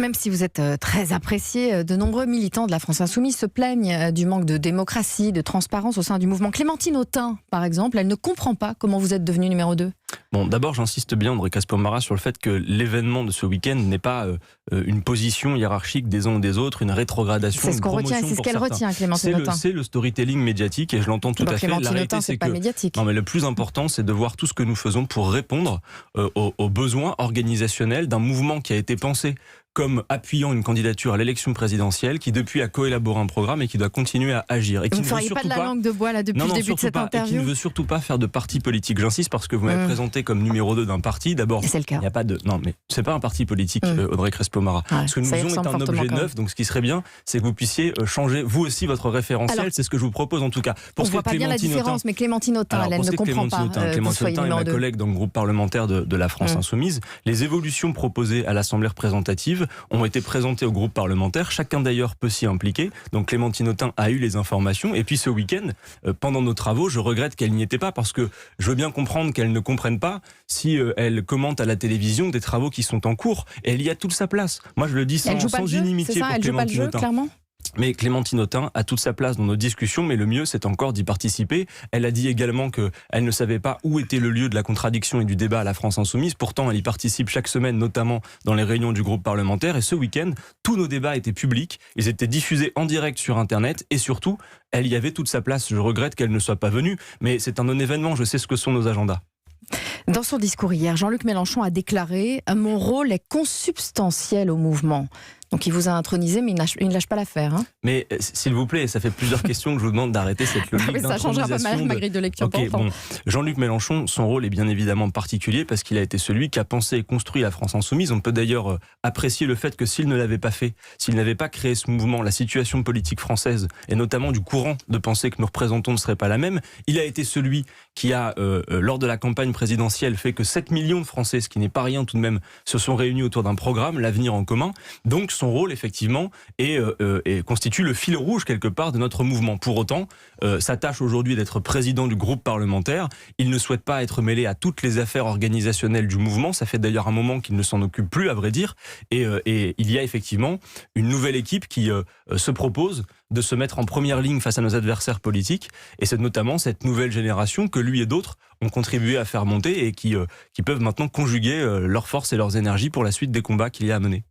Même si vous êtes très apprécié, de nombreux militants de la France Insoumise se plaignent du manque de démocratie, de transparence au sein du mouvement. Clémentine Autain, par exemple, elle ne comprend pas comment vous êtes devenu numéro 2. Bon, d'abord, j'insiste bien, André Casper-Mara, sur le fait que l'événement de ce week-end n'est pas une position hiérarchique des uns ou des autres, une rétrogradation, c'est ce qu'on retient, c'est ce qu'elle retient, Clémentine Autain. C'est le storytelling médiatique et je l'entends tout à fait. Clémentine Autain, c'est pas médiatique. Non, mais le plus important, c'est de voir tout ce que nous faisons pour répondre aux besoins organisationnels d'un mouvement qui a été pensé comme appuyant une candidature à l'élection présidentielle, qui depuis a coélaboré un programme et qui doit continuer à agir. Et qui vous ne feriez pas de la langue de bois là depuis le début de cette interview. Et qui ne veut surtout pas faire de parti politique. J'insiste parce que vous m'avez présenté comme numéro 2 d'un parti. D'abord, c'est le cas. Il n'y a pas de. Non, mais c'est pas un parti politique, Audrey Crespo-Mara. Ce que nous faisons est un objet neuf. Donc, ce qui serait bien, c'est que vous puissiez changer vous aussi votre référentiel. C'est ce que je vous propose en tout cas. On ne voit pas bien la différence, mais Clémentine Autain, elle ne comprend pas. Clémentine Autain est ma collègue dans le groupe parlementaire de la France Insoumise. Les évolutions proposées à l'Assemblée représentative ont été présentées au groupe parlementaire. Chacun d'ailleurs peut s'y impliquer. Donc Clémentine Autain a eu les informations. Et puis ce week-end, pendant nos travaux, je regrette qu'elle n'y était pas parce que je veux bien comprendre qu'elle ne comprenne pas si elle commente à la télévision des travaux qui sont en cours. Et elle y a toute sa place. Moi je le dis sans inimitié pour Clémentine Autain. Clairement. Mais Clémentine Autain a toute sa place dans nos discussions, mais le mieux c'est encore d'y participer. Elle a dit également qu'elle ne savait pas où était le lieu de la contradiction et du débat à la France Insoumise. Pourtant, elle y participe chaque semaine, notamment dans les réunions du groupe parlementaire. Et ce week-end, tous nos débats étaient publics, ils étaient diffusés en direct sur Internet et surtout, elle y avait toute sa place. Je regrette qu'elle ne soit pas venue, mais c'est un non-événement, je sais ce que sont nos agendas. Dans son discours hier, Jean-Luc Mélenchon a déclaré « Mon rôle est consubstantiel au mouvement ». Donc il vous a intronisé, mais il ne lâche pas l'affaire. Hein. Mais s'il vous plaît, ça fait plusieurs questions que je vous demande d'arrêter cette logique ça changera pas mal ma grille de lecture. Jean-Luc Mélenchon, son rôle est bien évidemment particulier parce qu'il a été celui qui a pensé et construit la France Insoumise. On peut d'ailleurs apprécier le fait que s'il ne l'avait pas fait, s'il n'avait pas créé ce mouvement, la situation politique française et notamment du courant de pensée que nous représentons ne serait pas la même. Il a été celui qui a, lors de la campagne présidentielle, fait que 7 millions de Français, ce qui n'est pas rien tout de même, se sont réunis autour d'un programme, l'avenir en commun. Donc son rôle, effectivement, constitue le fil rouge, quelque part, de notre mouvement. Pour autant, sa tâche aujourd'hui d'être président du groupe parlementaire, il ne souhaite pas être mêlé à toutes les affaires organisationnelles du mouvement. Ça fait d'ailleurs un moment qu'il ne s'en occupe plus, à vrai dire. Et il y a effectivement une nouvelle équipe qui se propose de se mettre en première ligne face à nos adversaires politiques. Et c'est notamment cette nouvelle génération que lui et d'autres ont contribué à faire monter et qui peuvent maintenant conjuguer leurs forces et leurs énergies pour la suite des combats qu'il y a à mener.